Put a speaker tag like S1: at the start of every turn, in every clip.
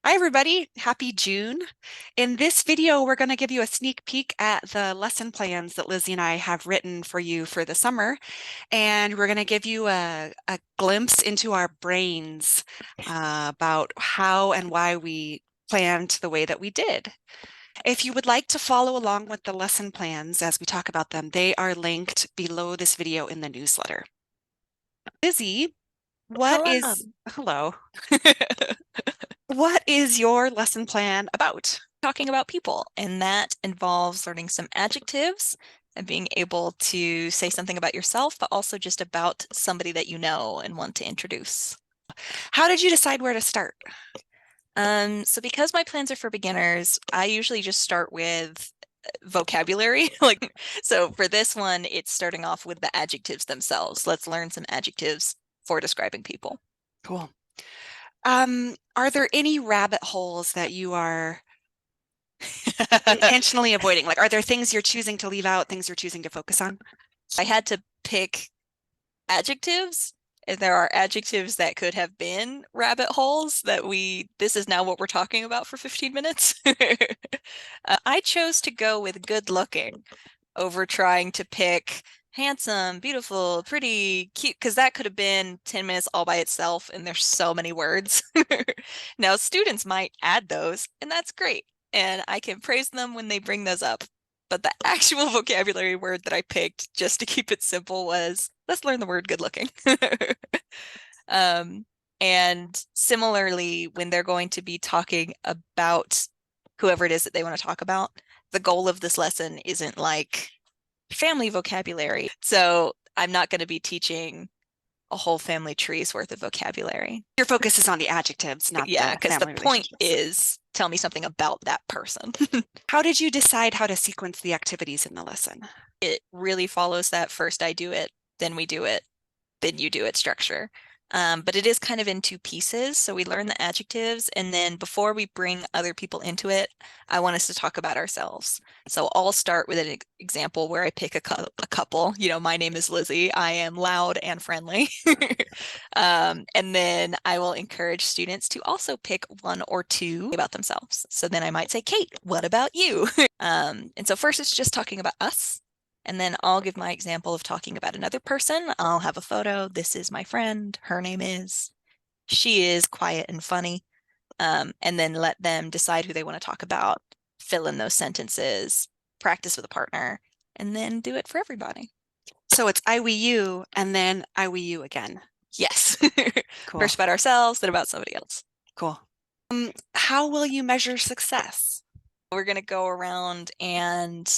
S1: Hi, everybody. Happy June. In this video, we're going to give you a sneak peek at the lesson plans that Lizzie and I have written for you for the summer. And we're going to give you a glimpse into our brains about how and why we planned the way that we did. If you would like to follow along with the lesson plans as we talk about them, they are linked below this video in the newsletter. Lizzie,
S2: Hello.
S1: hello. What is your lesson plan about?
S2: Talking about people, and that involves learning some adjectives and being able to say something about yourself, but also just about somebody that you know and want to introduce.
S1: How did you decide where to start?
S2: So because my plans are for beginners, I usually just start with vocabulary. So for this one, it's starting off with the adjectives themselves. Let's learn some adjectives for describing people.
S1: Cool. Are there any rabbit holes that you are intentionally avoiding? Like, are there things you're choosing to leave out, things you're choosing to focus on?
S2: I had to pick adjectives. And there are adjectives that could have been rabbit holes this is now what we're talking about for 15 minutes. I chose to go with good looking over trying to pick handsome, beautiful, pretty, cute, because that could have been 10 minutes all by itself, and there's so many words. Now, students might add those, and that's great. And I can praise them when they bring those up. But the actual vocabulary word that I picked, just to keep it simple, was let's learn the word good looking. And similarly, when they're going to be talking about whoever it is that they want to talk about, the goal of this lesson isn't like family vocabulary. So I'm not going to be teaching a whole family tree's worth of vocabulary.
S1: Your focus is on the adjectives, not
S2: Yeah,
S1: the
S2: because the
S1: family
S2: point
S1: relationships.
S2: is tell me something about that person.
S1: How did you decide how to sequence the activities in the lesson?
S2: It really follows that first I do it, then we do it, then you do it structure. But it is kind of in two pieces. So we learn the adjectives, and then before we bring other people into it, I want us to talk about ourselves. So I'll start with an example where I pick a couple. My name is Lizzie. I am loud and friendly. And then I will encourage students to also pick one or two about themselves. So then I might say, Kate, what about you? And so first it's just talking about us. And then I'll give my example of talking about another person. I'll have a photo. This is my friend. Her name is. She is quiet and funny. And then let them decide who they want to talk about, fill in those sentences, practice with a partner, and then do it for everybody.
S1: So it's I, we, you, and then I, we, you again.
S2: Yes.
S1: Cool.
S2: First about ourselves, then about somebody else.
S1: Cool. How will you measure success?
S2: We're going to go around and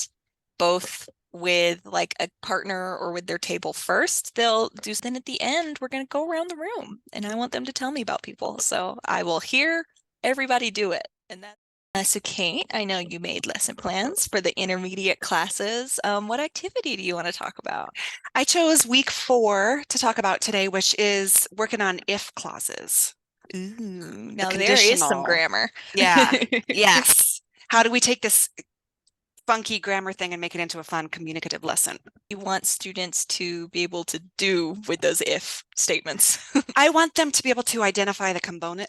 S2: both with like a partner or with their table first, they'll do, then at the end, we're going to go around the room and I want them to tell me about people. So I will hear everybody do it. And that. So Kate, I know you made lesson plans for the intermediate classes. What activity do you want to talk about?
S1: I chose week 4 to talk about today, which is working on if clauses.
S2: Ooh,
S1: The
S2: now there is some
S1: conditional.
S2: grammar.
S1: Yeah. Yes. How do we take this funky grammar thing and make it into a fun communicative lesson?
S2: You want students to be able to do with those if statements.
S1: I want them to be able to identify the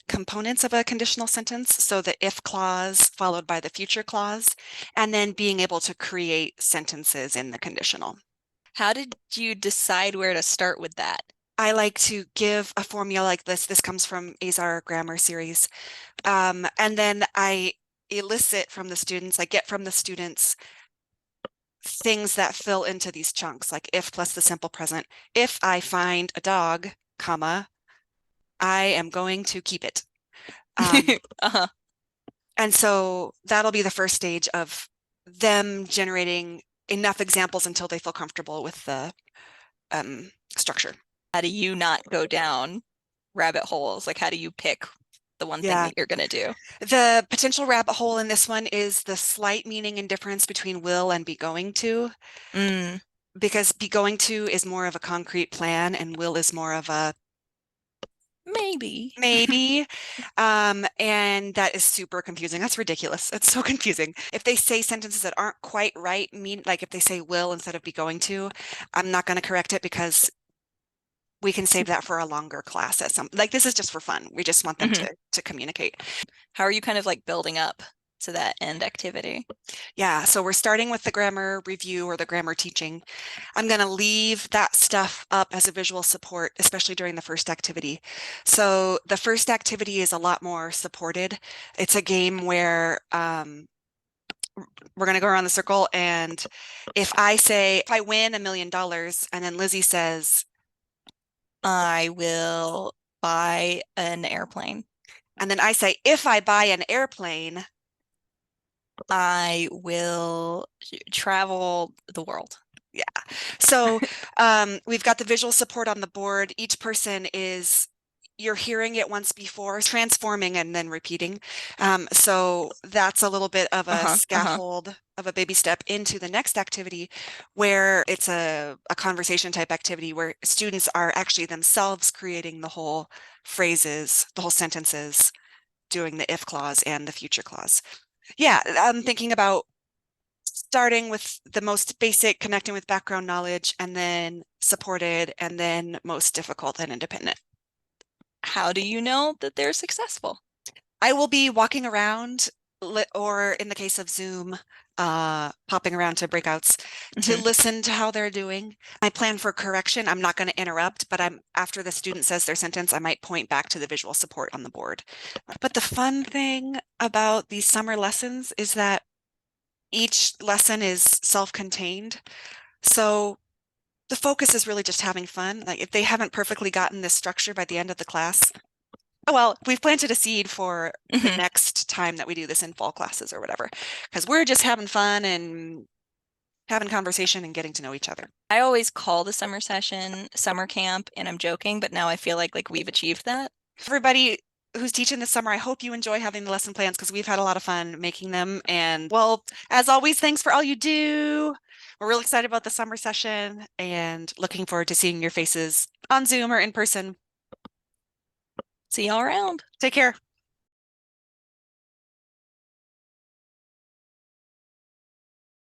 S1: components of a conditional sentence. So the if clause followed by the future clause, and then being able to create sentences in the conditional.
S2: How did you decide where to start with that?
S1: I like to give a formula like this. This comes from Azar Grammar Series. And then I elicit from the students, I get from the students things that fill into these chunks, like if plus the simple present. If I find a dog, comma, I am going to keep it.
S2: Uh-huh.
S1: And so that'll be the first stage of them generating enough examples until they feel comfortable with the structure.
S2: How do you not go down rabbit holes? Like, how do you pick the one thing
S1: Yeah.
S2: that you're going to do?
S1: The potential rabbit hole in this one is the slight meaning and difference between will and be going to,
S2: Mm,
S1: because be going to is more of a concrete plan and will is more of a
S2: maybe.
S1: maybe. And that is super confusing. That's ridiculous. It's so confusing. If they say sentences that aren't quite right, mean like if they say will instead of be going to, I'm not going to correct it because we can save that for a longer class at some, like this is just for fun. We just want them
S2: Mhm.
S1: to communicate.
S2: How are you kind of like building up to that end activity?
S1: Yeah, so we're starting with the grammar review or the grammar teaching. I'm going to leave that stuff up as a visual support, especially during the first activity. So the first activity is a lot more supported. It's a game where we're going to go around the circle, and if I win $1 million, and then Lizzie says,
S2: I will buy an airplane.
S1: and then I say, if I buy an airplane,
S2: I will travel the world.
S1: yeah. So we've got the visual support on the board. Each person is, you're hearing it once before, transforming and then repeating. So that's a little bit of a
S2: Uh-huh. Uh-huh.
S1: scaffold of a baby step into the next activity, where it's a conversation type activity where students are actually themselves creating the whole phrases, the whole sentences, doing the if clause and the future clause. Yeah, I'm thinking about starting with the most basic, connecting with background knowledge, and then supported, and then most difficult and independent.
S2: How do you know that they're successful?
S1: I will be walking around, or in the case of Zoom, popping around to breakouts to
S2: Mhm.
S1: listen to how they're doing. I plan for correction. I'm not going to interrupt, but after the student says their sentence, I might point back to the visual support on the board. But the fun thing about these summer lessons is that each lesson is self-contained. So the focus is really just having fun. Like if they haven't perfectly gotten this structure by the end of the class, oh well, we've planted a seed for the
S2: Mhm.
S1: next time that we do this in fall classes or whatever, because we're just having fun and having conversation and getting to know each other.
S2: I always call the summer session summer camp, and I'm joking, but now I feel like we've achieved that.
S1: Everybody who's teaching this summer, I hope you enjoy having the lesson plans because we've had a lot of fun making them. And well, as always, thanks for all you do. We're really excited about the summer session and looking forward to seeing your faces on Zoom or in person.
S2: See y'all around.
S1: Take care.